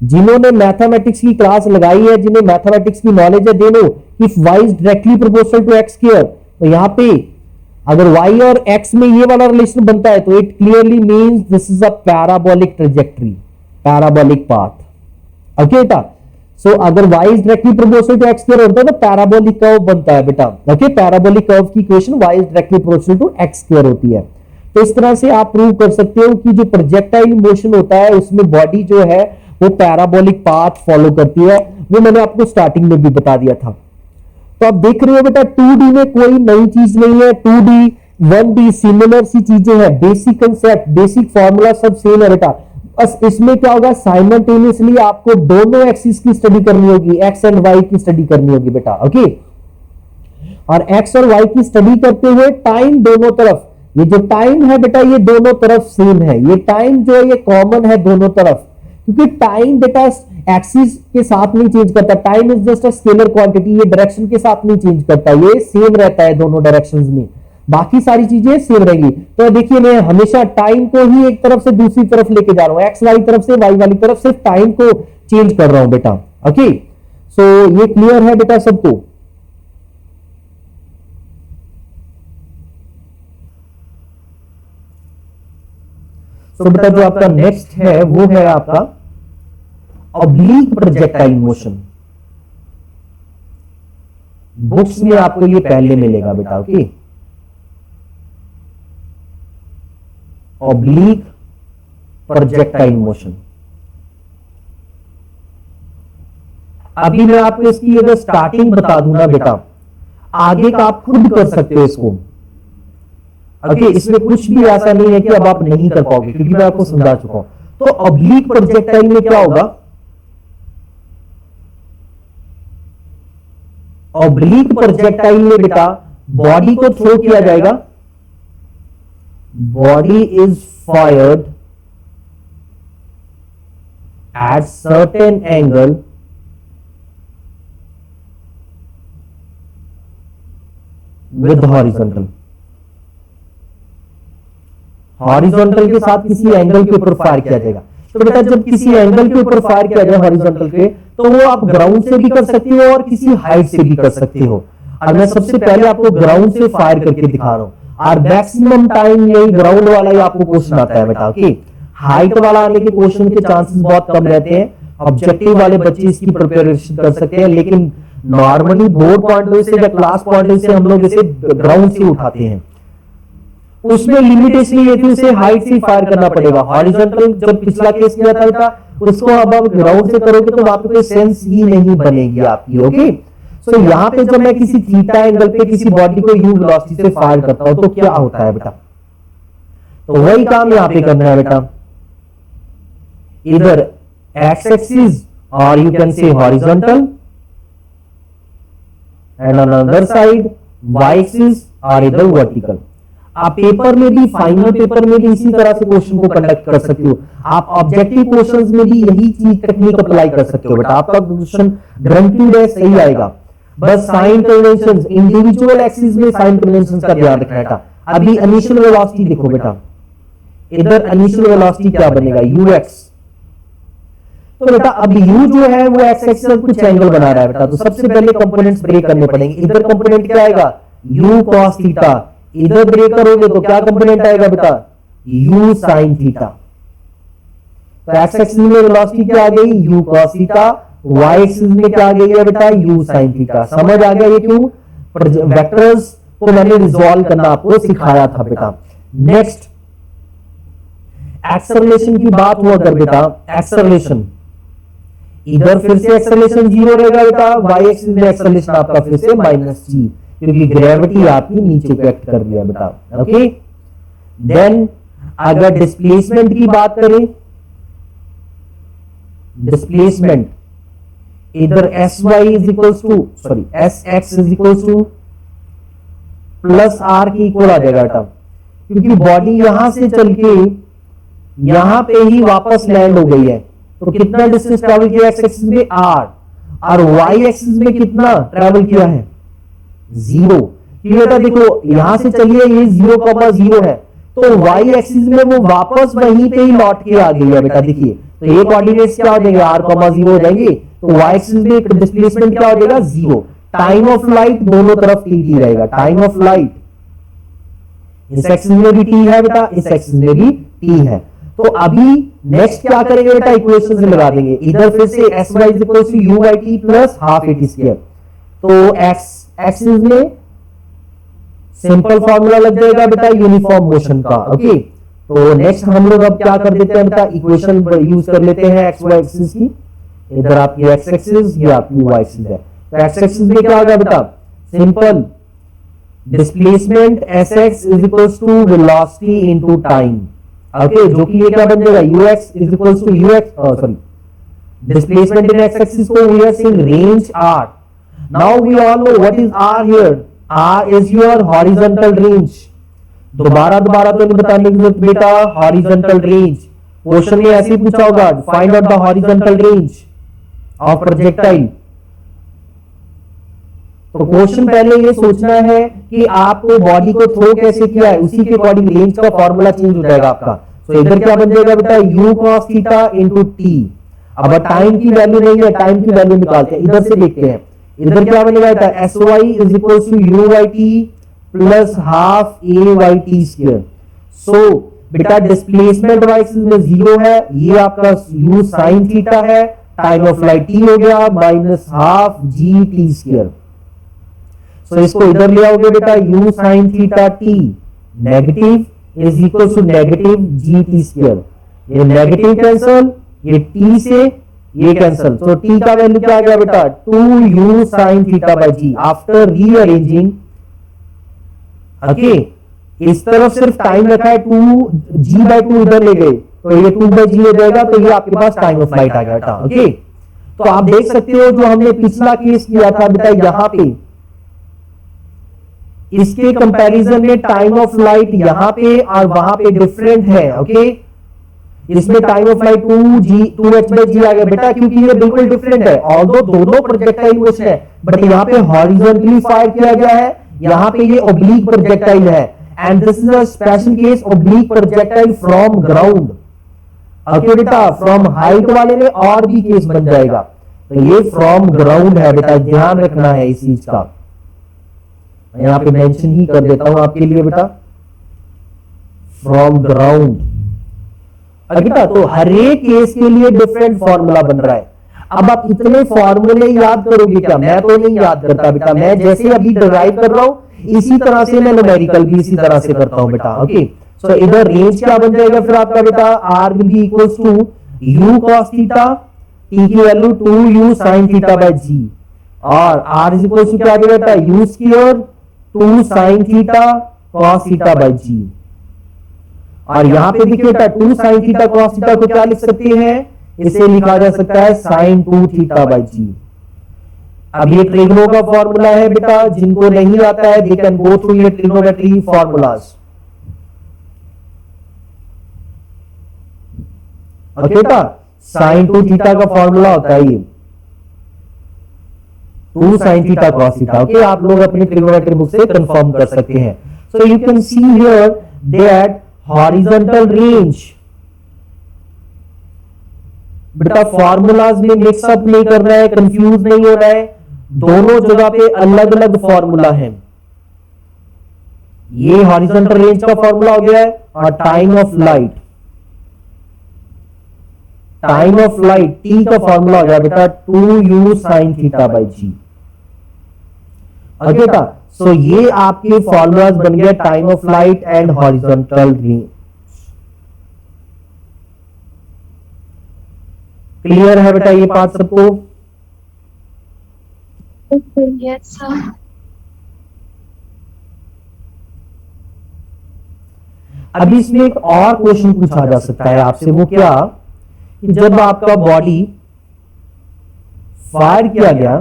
S1: जिन्होंने मैथमेटिक्स की क्लास लगाई है, जिन्हें मैथमेटिक्स की नॉलेज है, they know if y is directly proportional to x square, तो यहां पे अगर y और x में ये वाला रिलेशन बनता है, तो it clearly means this is a parabolic trajectory, parabolic path. Okay बेटा, सो अगर y is directly proportional to x square होता है तो पैराबोलिक कर्व बनता है बेटा। ओके, पैराबोलिक कर्व की equation y is directly proportional to x square होती है। तो इस तरह से आप प्रूव कर सकते हो कि जो प्रोजेक्टाइल मोशन होता है उसमें बॉडी जो है वो पैराबोलिक पाथ फॉलो करती है। वो मैंने आपको स्टार्टिंग में भी बता दिया था। तो आप देख रहे हो बेटा, 2D में कोई नई चीज नहीं है, 2D 1D सिमिलर सी चीजें हैं, बेसिक कंसेप्ट बेसिक फॉर्मूला सब सेम है बेटा। बस इसमें क्या होगा, साइमल्टेनियसली आपको दोनों एक्सिस की स्टडी करनी होगी, एक्स एंड वाई की स्टडी करनी होगी बेटा। ओके, और एक्स और वाई की स्टडी करते हुए टाइम दोनों तरफ, ये जो टाइम है बेटा ये दोनों तरफ सेम है, ये टाइम जो है ये कॉमन है दोनों तरफ, क्योंकि टाइम बेटा एक्सिस के साथ नहीं चेंज करता, time is just a scalar quantity, ये डायरेक्शन के साथ नहीं चेंज करता, ये सेम रहता है दोनों डायरेक्शंस में, बाकी सारी चीजें सेम रहेंगी। तो देखिए मैं हमेशा टाइम को ही एक तरफ से दूसरी तरफ लेके जा रहा हूं, एक्स वाली तरफ से वाई वाली तरफ, सिर्फ टाइम को चेंज कर रहा हूं बेटा। ओके, सो ये क्लियर है बेटा सबको। तो बेटा जो आपका नेक्स्ट है वो है आपका ऑब्लीक प्रोजेक्टाइल मोशन। बुक्स में आपको ये पहले मिलेगा बेटा। Okay, oblique projectile motion. अभी मैं आपको इसकी अगर स्टार्टिंग बता दूं ना बेटा, आगे का आप खुद कर सकते हो इसको। ओके, इसमें कुछ भी ऐसा नहीं है कि अब आप नहीं कर पाओगे, क्योंकि मैं आपको समझा चुका हूं। तो ऑब्लीक प्रोजेक्टाइल में क्या होगा, ऑब्लीक प्रोजेक्टाइल में बेटा बॉडी को थ्रो किया जाएगा, body is fired eight certain angle with horizontal, horizontal के साथ किसी एंगल के ऊपर फायर किया जाएगा। तो बेटा जब किसी एंगल के ऊपर फायर किया जाए हॉरिजॉन्टल पे, तो वो आप ग्राउंड से भी कर सकते हो और किसी हाइट से भी कर सकते हो। और मैं सबसे पहले आपको ग्राउंड से फायर करके दिखा रहा हूं, और मैक्सिमम टाइम यही ग्राउंड वाला ही आपको क्वेश्चन आता है बेटा। ओके, हाइट वाला आने के क्वेश्चन के चांसेस बहुत कम रहते हैं, ऑब्जेक्टिव वाले बच्चे इसकी प्रिपरेशन कर सकते हैं, लेकिन normally board point of view से या क्लास पॉइंट ऑफ व्यू से हम लोग इसे ग्राउंड से उठाते हैं। उसमें लिमिटेशन ये थी, उसे हाइट से फायर करना पड़ेगा। हॉरिजॉन्टल जब पिछला केस किया था बेटा, उसको अब आप ग्राउंड से करोगे तो वहां पे कोई सेंस ही नहीं बनेगी आपकी। ओके, सो यहां पे जब मैं किसी थीटा एंगल पे किसी बॉडी को यू वेलोसिटी से फायर करता हूं तो क्या होता है बेटा, तो वही काम यहां पे करना है बेटा, इधर एक्स एक्सिस और you can say horizontal and on other side y axis और इधर वर्टिकल। आप पेपर में भी, फाइनल पेपर में भी इसी तरह से क्वेश्चन को कंडक्ट कर सकते हो। आप ऑब्जेक्टिव क्वेश्चंस में भी यही चीज टेक्निक अप्लाई कर सकते हो बेटा, आपका क्वेश्चन गारंटीड है सही आएगा। बस साइन कन्वेंशन, इंडिविजुअल एक्सिस में साइन कन्वेंशन का ध्यान रखना बेटा। अभी इनिशियल वेलोसिटी देखो बेटा, इधर इनिशियल वेलोसिटी क्या बनेगा, यूएक्स। तो बेटा अब u जो है वो एक्स एक्सिस पर कुछ एंगल बना रहा है बेटा, तो सबसे पहले कंपोनेंट्स ब्रेक करने पड़ेंगे। इधर कंपोनेंट क्या आएगा, u cos थीटा, इधर ब्रेक करोगे तो क्या कंपोनेंट आएगा बेटा, u sin थीटा। तो एक्स एक्सिस में वेलोसिटी क्या आ गई, u cos theta, y axis में क्या आ गई है बेटा, u sin थीटा। समझ आ गया ये क्यों, वेक्टर्स को मैंने रिजॉल्व करना आपको सिखाया था बेटा। नेक्स्ट एक्सेलरेशन की बात हुआ कर बेटा, एक्सेलरेशन इधर फिर से एक्सेलरेशन जीरो रहेगा बेटा, वाई एक्सिस में एक्सेलरेशन आपका फिर से -g, क्योंकि ग्रेविटी आपकी नीचे को एक्ट कर रही है बेटा। ओके, देन अगर डिस्प्लेसमेंट की बात करें, डिस्प्लेसमेंट इधर sy is equals to sorry sx is equals to plus r की इक्वल आ जाएगा बेटा, क्योंकि बॉडी यहां से चल के यहां पे ही वापस लैंड हो गई है। तो कितना डिस्टेंस ट्रैवल किया एक्स एक्सिस में r, और y एक्सिस में कितना ट्रैवल किया है 0। बेटा देखो यहां से चलिए ये 0,0 है, तो y एक्सिस में वो वापस वहीं पे ही लौट के आ गई है बेटा। देखिए तो ये कोऑर्डिनेट्स क्या हो जाएंगे, r,0 हो जाएंगे, तो y एक्सिस में डिस्प्लेसमेंट क्या हो जाएगा 0। टाइम ऑफ लाइट दोनों तरफ t रहेगा, टाइम ऑफ लाइट इस एक्सिस में भी t है बेटा, इस एक्सिस में भी t है। तो अभी नेक्स्ट क्या करेंगे बेटा, इक्वेशन से लगा देंगे। इधर फिर से sy is equal to u by t plus half a t square, तो x एक्सिस में सिंपल फॉर्मूला लग जाएगा बेटा यूनिफॉर्म मोशन का। ओके, तो नेक्स्ट हम लोग अब क्या कर देते हैं बेटा, इक्वेशन यूज कर लेते हैं एक्स वाई एक्सिस की। इधर आपकी एक्स एक्सिस, ये आपकी वाई एक्सिस है। तो एक्स एक्सिस में क्या होगा बेटा, simple displacement sx is equals to velocity into time. Okay, जो कि ये क्या बन जाएगा, ux is equals to ux sorry displacement in x axis को we are saying range r। Now we all know what is r here, r is your horizontal range. दोबारा तो नहीं बताने की जरूरत बेटा, हॉरिजॉन्टल रेंज क्वेश्चन में ऐसे ही पूछा होगा, find out the horizontal range of projectile. तो क्वेश्चन पहले ये सोचना है कि आपको बॉडी को थ्रो कैसे किया है, उसी के अकॉर्डिंग रेंज का फॉर्मूला चेंज हो जाएगा आपका। तो इधर क्या बन जाएगा बेटा, u cos theta into t। अब टाइम की वैल्यू नहीं है, टाइम की वैल्यू निकालते हैं, इधर से देखते हैं। इधर क्या बनेगा बेटा, sy is equal to u by t plus half a by t square. So बेटा डिस्प्लेसमेंट y एक्सिस में 0 है, ये आपका u sin थीटा है, टाइम ऑफ फ्लाइट t हो गया minus half g t square. So इसको इधर ले आओगे बेटा, u sin theta t negative is equal to negative g t square. ये नेगेटिव कैंसल, ये t से ये कैंसल, तो t का वैल्यू क्या आ गया बेटा, 2u sin theta by g after rearranging. Okay, इस तरफ सिर्फ टाइम रखा है, 2g/2 इधर ले गए तो ये 2/g हो जाएगा, तो ये आपके पास टाइम ऑफ फ्लाइट आ गया बेटा। ओके, तो आप देख सकते हो जो हमने पिछला केस किया था बेटा, यहां पे इसके कंपैरिजन में टाइम ऑफ फ्लाइट यहां पे और वहां पे डिफरेंट है। ओके, इसमें टाइम ऑफ फ्लाइट 2h/g आ गया बेटा, क्योंकि ये बिल्कुल डिफरेंट है। ऑल्दो दोनों प्रोजेक्टाइल मोशन है, बट यहां पे हॉरिजॉन्टली फायर किया गया है, यहां पे ये ऑब्लिक प्रोजेक्टाइल है, and this is a special case oblique projectile from ground. Okay बेटा, फ्रॉम हाइट वाले में और भी केस बन जाएगा, तो ये फ्रॉम ग्राउंड है बेटा, ध्यान रखना है इस चीज का। यहां पे मेंशन ही कर देता हूं आपके लिए बेटा, फ्रॉम ग्राउंड। बेटा तो हर एक केस के लिए डिफरेंट फॉर्मूला बन रहा है। अब आप इतने फॉर्मूले याद करोगे क्या, मैं तो नहीं याद करता बेटा, मैं जैसे अभी डिराइव कर रहा हूं इसी तरह से मैं न्यूमेरिकल भी इसी तरह से करता हूं बेटा। ओके, सो इधर रेंज क्या बन जाएगा फिर आपका बेटा, r will be equals to u cos theta, t की value 2u sin theta by g, और r इज इक्वल टू क्या आ जाएगा बेटा, u square 2 sin theta cos theta by g। और यहां पे देखिए बेटा 2 sin थीटा cos थीटा को क्या लिख सकते हैं, इसे लिखा जा सकता है sin 2 थीटा बाई g। अब ये ट्रिग्नो का फॉर्मूला है बेटा, जिनको नहीं आता है दे कैन गो थ्रू ये ट्रिग्नोमेट्री फॉर्मूलाज। ओके बेटा, sin 2 थीटा का फॉर्मूला होता है ये 2 sin theta cos theta. Okay, आप लोग अपनी ट्रिग्नोमेट्री बुक से कंफर्म कर सकते हैं। So you can see here that horizontal range बेटा फॉर्मूलाज में मिक्सअप नहीं करना है, कंफ्यूज नहीं होना है, दोनों जगह पे अलग अलग फॉर्मूला है। ये हॉरिजॉन्टल रेंज का फॉर्मूला हो गया है, और टाइम ऑफ लाइट टी का फॉर्मूला हो गया बेटा 2u sin theta by g. Okay बेटा, सो ये आपके फॉर्मूलाज बन गया time of flight and horizontal range. Clear है बेटा ये बात सबको?
S3: Yes, sir.
S1: अभी इसमें एक और क्वेश्चन पूछा जा सकता है आपसे, वो क्या कि जब आपका बॉडी फायर किया गया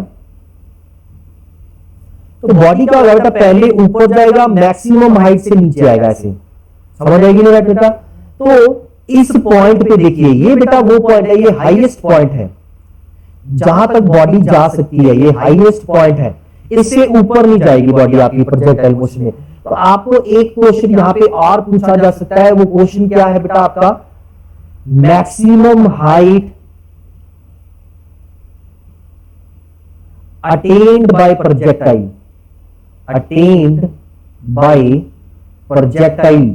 S1: तो बॉडी का बेटा पहले ऊपर जाएगा, मैक्सिमम हाइट से नीचे आएगा, ऐसे समझ आएगी ना बेटा? तो इस पॉइंट पे देखिए, ये बेटा वो पॉइंट है, ये हाईएस्ट पॉइंट है जहां तक बॉडी जा सकती है, ये हाईएस्ट पॉइंट है, इससे ऊपर नहीं जाएगी बॉडी आपकी प्रोजेक्टाइल मोशन में। तो आपको एक क्वेश्चन यहां पे और पूछा जा सकता है, वो क्वेश्चन क्या है बेटा आपका, maximum height attend bye projectile, attend bye projectile.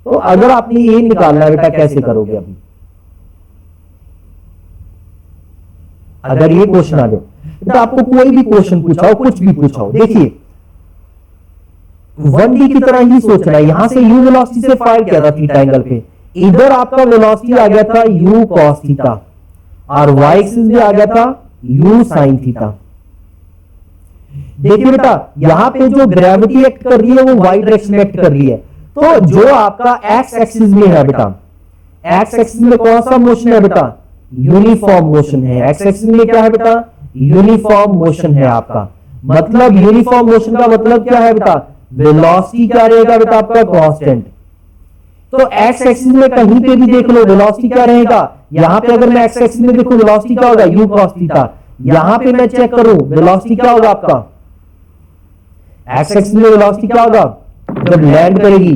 S1: तो अगर आपने ये निकालना है बेटा, कैसे करोगे? अभी अगर ये क्वेश्चन आ जाए बेटा, आपको कोई भी क्वेश्चन पूछा हो, कुछ भी पूछा हो, देखिए 1D की तरह ही सोचना है। यहां से u वेलोसिटी से फायर किया था थीटा एंगल पे, इधर आपका वेलोसिटी आ गया था u cos थीटा, और y एक्सिस में आ गया था u sin थीटा। देखिए बेटा, यहां पे जो ग्रेविटी एक्ट कर रही है वो y डायरेक्शन में एक्ट कर रही है। तो जो आपका x एक्सिस में है बेटा, x एक्सिस में कौन सा मोशन है बेटा, यूनिफॉर्म मोशन है। x एक्सिस में क्या है बेटा, यूनिफॉर्म मोशन है आपका। मतलब यूनिफॉर्म मोशन का मतलब क्या है बेटा, वेलोसिटी क्या रहेगा बेटा आपका, कांस्टेंट। तो x एक्सिस में कहीं पे भी देख लो वेलोसिटी क्या रहेगा, यहां पे अगर मैं x एक्सिस में देखूं वेलोसिटी क्या होगा, u cos थीटा। यहां पे मैं चेक करूं वेलोसिटी क्या होगा आपका, x एक्सिस में वेलोसिटी क्या होगा जब लैंड करेगी,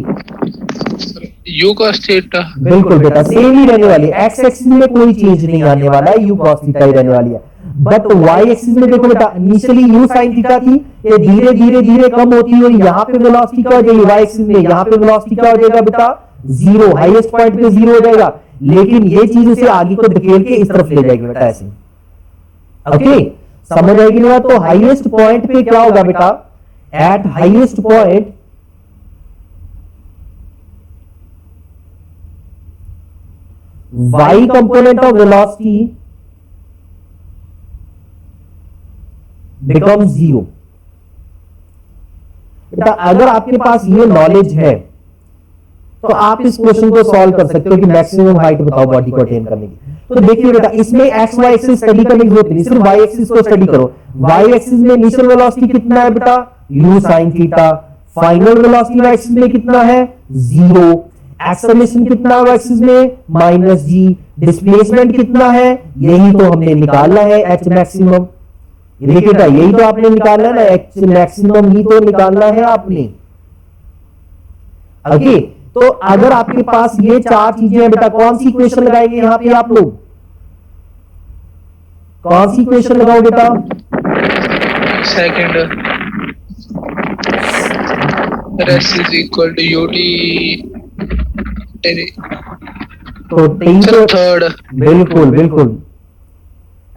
S2: u cos थीटा।
S1: बिल्कुल बेटा सेम ही रहने वाली है, x एक्सिस में कोई चेंज नहीं आने वाला है, u cos थीटा ही रहने वाली है। बट y एक्सिस में देखो बेटा, इनिशियली u sin थीटा थी, ये धीरे धीरे धीरे कम होती हुई यहाँ पे वेलोसिटी क्या हो जाएगी, y एक्सिस में यहाँ पे वेलोसिटी क्या हो जाएगा बेटा, जीरो, हाईएस्ट पॉइंट पे जीरो हो जाएगा। लेकिन ये चीज उसे आगे को धकेल के इस तरफ ले जाएगी बेटा, ऐसे। ओके, समझ आएगी ना? तो हाईएस्ट पॉइंट पे क्या होगा बेटा, eight highest point y component of velocity becomes zero। बेटा अगर आपके पास ये नॉलेज है तो आप इस क्वेश्चन को सॉल्व कर सकते हो कि मैक्सिमम हाइट बताओ बॉडी को अटेन करने की। तो देखिए बेटा, इसमें एक्स वाई एक्सिस स्टडी करने की जरूरत नहीं, सिर्फ वाई एक्सिस को स्टडी करो। वाई एक्सिस में इनिशियल वेलोसिटी कितना है बेटा, u sin theta. Final velocity y axis में कितना है, जीरो। एक्सेलरेशन कितना है एक्सिस में, माइनस जी। डिस्प्लेसमेंट कितना है, यही तो हमने निकालना है, एच मैक्सिमम। देखिए बेटा, यही तो आपने निकालना है ना, एच मैक्सिमम ही तो निकालना है आपने। ओके, तो अगर आपके पास ये चार चीजें हैं बेटा, कौन सी इक्वेशन लगाएंगे यहां पे आप लोग, कौन सी इक्वेशन लगाओ बेटा,
S2: second, s is equal to ut।
S1: तो
S2: थर्ड,
S1: बिल्कुल बिल्कुल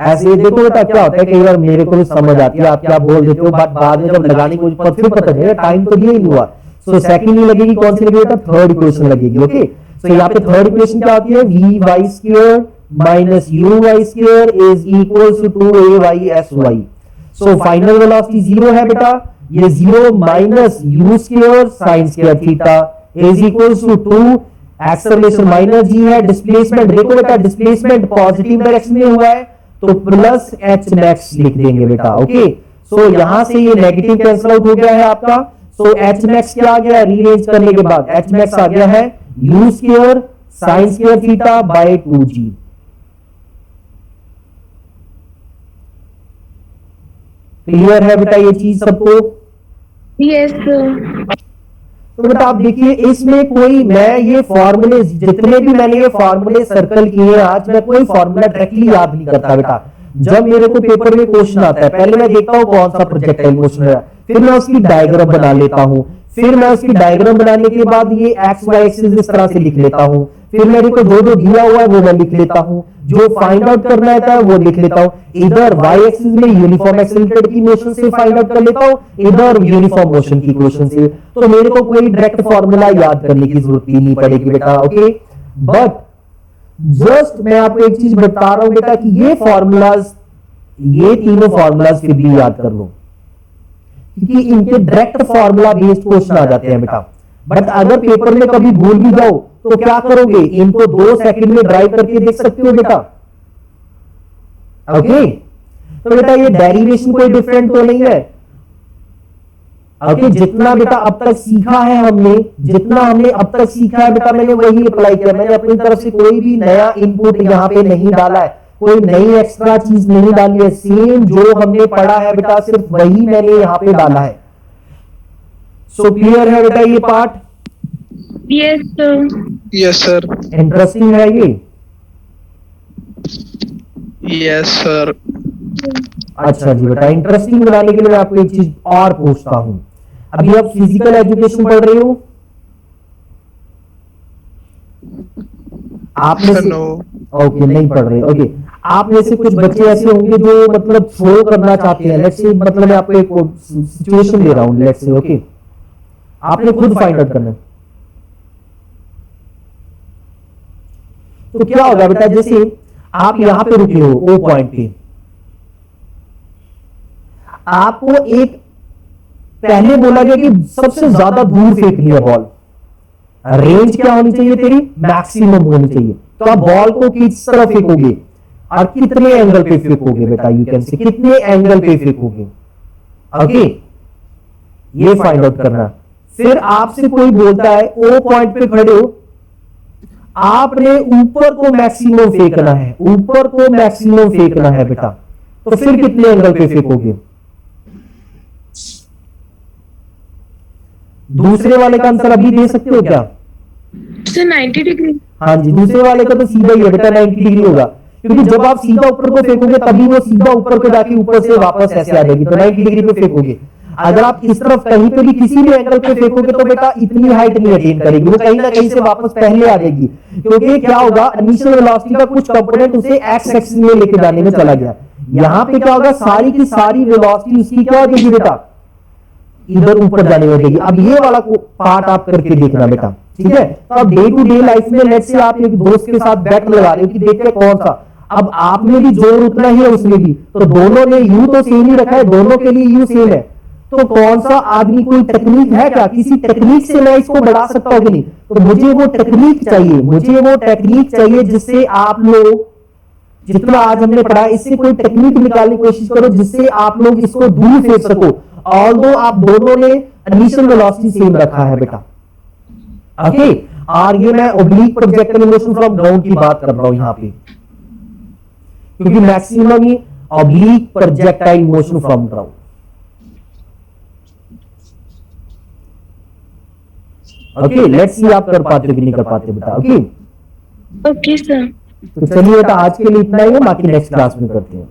S1: ऐसे। देखो बेटा क्या होता है, कई बार मेरे को भी समझ आती है, आप क्या बोल देते हो, बट बाद में जब लगाने की कोशिश फिर पता चलेगा टाइम तो ये ही हुआ। सो सेकंड ही लगेगी, कौन सी लगेगी बेटा, थर्ड इक्वेशन लगेगी। ओके, सो यहाँ पे थर्ड इक्वेशन क्या होती है, v y square minus uy square is equals to 2ay sy. So final velocity zero है बेटा, ये zero minus u square sine square theta is equals to 2 acceleration minus g है, डिस्प्लेसमेंट देखो बेटा डिस्प्लेसमेंट पॉजिटिव डायरेक्शन में हुआ है तो प्लस h max लिख देंगे बेटा। ओके सो यहां से ये नेगेटिव कैंसिल आउट हो गया है आपका। सो h max क्या आ गया रीअरेंज करने के बाद, h max आ गया है u square sine square theta by 2g। Clear है बेटा ये चीज सबको?
S3: Yes, sir.
S1: तो बेटा आप देखिए इसमें कोई मैं ये फॉर्मूले जितने भी मैंने ये फॉर्मूले सर्कल किए हैं आज मैं कोई फॉर्मूला डायरेक्टली याद नहीं करता बेटा। जब मेरे को पेपर में क्वेश्चन आता है पहले मैं देखता हूँ कौन सा प्रोजेक्टाइल मोशन है, फिर मैं उसकी डायग्राम बना लेता हूँ, फिर मैं उसकी डायग्राम बनाने के बाद ये एक्स वाई एक्सिस इस तरह से लिख लेता हूँ, फिर मेरे को जो जो दिया हुआ है वो मैं लिख लेता हूँ, जो फाइंड आउट करना है वो लिख लेता हूँ। इधर वाई एक्सिस में यूनिफॉर्म एक्सेलरेटेड की मोशन से फाइंड आउट कर लेता हूँ, इधर यूनिफॉर्म मोशन की इक्वेशन से। तो मेरे को कोई डायरेक्ट फॉर्मूला याद करने की जरूरत ही नहीं पड़ेगी बेटा। ओके बट जस्ट मैं आपको एक चीज बता रहा हूं बेटा कि ये फॉर्मूलाज ये तीनों फॉर्मूलाज फिर भी याद कर लो क्योंकि इनके डायरेक्ट फॉर्मूला बेस्ड क्वेश्चन आ जाते हैं बेटा। बट अगर पेपर में कभी भूल भी जाओ तो क्या करोगे, इनको 2 सेकंड में ड्राइव करके देख सकते हो बेटा। ओके तो बेटा ये डेरिवेशन कोई डिफरेंट तो नहीं है। ओके जितना बेटा अब तक सीखा है हमने, जितना हमने अब तक सीखा है बेटा मैंने वही अप्लाई किया। मैंने अपनी तरफ से कोई भी नया इनपुट यहां पे नहीं डाला है, कोई नई एक्स्ट्रा चीज नहीं डाली है, सेम जो हमने पढ़ा है बेटा सिर्फ वही मैंने यहां पे डाला है। सो क्लियर है बेटा ये part?
S3: Yes, sir.
S2: Yes, sir.
S1: Interesting है ये?
S2: Yes, sir.
S1: अच्छा जी बेटा इंटरेस्टिंग बनाने के लिए मैं आपको एक चीज और पूछता हूं। अभी आप फिजिकल एजुकेशन पढ़ रहे हो? आप में
S2: Sir,
S1: से
S2: no.
S1: ओके नहीं पढ़ रहे। ओके आप में से कुछ बच्चे ऐसे होंगे जो मतलब थ्रो करना चाहते हैं। लेट्स से मतलब मैं आपको एक सिचुएशन दे रहा हूं, लेट्स से ओके आपने खुद फाइंड आउट करना है। तो क्या होगा बेटा जैसे आप यहां पे रुके हो ओ पॉइंट पे, आपको एक पहले बोला गया कि सबसे ज्यादा दूर फेंकनी है बॉल, रेंज क्या होनी चाहिए तेरी मैक्सिमम होनी चाहिए। तो आप बॉल को किस तरफ फेंकोगे और कितने एंगल पे फेंकोगे बेटा, यू कैन से कितने एंगल पे फेंकोगे। ओके ये फाइंड आउट करना। फिर आपसे कोई बोलता है ओ पॉइंट पे खड़े हो, आपने ऊपर को मैक्सिमम फेंकना है, ऊपर को मैक्सिमम फेंकना है बेटा। तो फिर कितने एंगल पे फेंकोगे? दूसरे वाले का आंसर अभी दे सकते हो क्या?
S3: Sir, 90 degree.
S1: हाँ जी दूसरे वाले का तो सीधा ही है बेटा 90 डिग्री होगा, क्योंकि जब आप सीधा ऊपर को फेंकोगे तभी वो सीधा ऊपर को जाके ऊपर से वापस ऐसे आ जाएगी, तो 90 डिग्री पे फेंकोगे। अगर आप इस तरफ कहीं पे भी किसी भी एंगल पे फेंकोगे तो बेटा इतनी हाइट नहीं अटेन करेगी, वो कहीं ना कहीं से वापस पहले आ जाएगी, क्योंकि क्या होगा इनिशियल वेलोसिटी का कुछ कंपोनेंट उसे एक्स एक्सिस में लेके जाने में चला गया। यहाँ पे क्या होगा सारी की सारी वेलोसिटी उसकी क्या हो जाएगी बेटा इधर ऊपर जाने में जाएगी। अब ये वाला पार्ट आप करके देखना बेटा, ठीक है। तो अब डे टू डे लाइफ में लेट्स से आप एक दोस्त के साथ बैट लगा रहे हो कि देखते कौन सा, अब आप में भी जोर उतना ही है उसमें भी, तो दोनों ने यू तो सेम ही रखा है, दोनों के लिए यू सेम है, तो कौन सा आदमी कोई टेक्निक है क्या, किसी टेक्निक से मैं इसको बढ़ा सकता हूं कि नहीं? तो मुझे वो टेक्निक चाहिए, मुझे वो टेक्निक चाहिए जिससे आप लोग जितना आज हमने पढ़ा इससे कोई टेक्निक निकालने की कोशिश करो जिससे आप लोग इसको दूर फेंक सको। ऑल्दो आप दोनों ने इनिशियल वेलोसिटी सेम रखा है बेटा। ओके और ये मैं oblique projectile motion from ground की बात कर रहा हूं यहां पे, क्योंकि maximum he oblique projectile motion from ground. Okay let's see आप कर पाते हो कि नहीं कर पाते बेटा। Okay
S3: Okay, sir.
S1: तो चलिए बेटा आज के लिए इतना ही है, बाकी नेक्स्ट क्लास में करते हैं।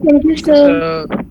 S3: Thank you, sir.
S2: Sir,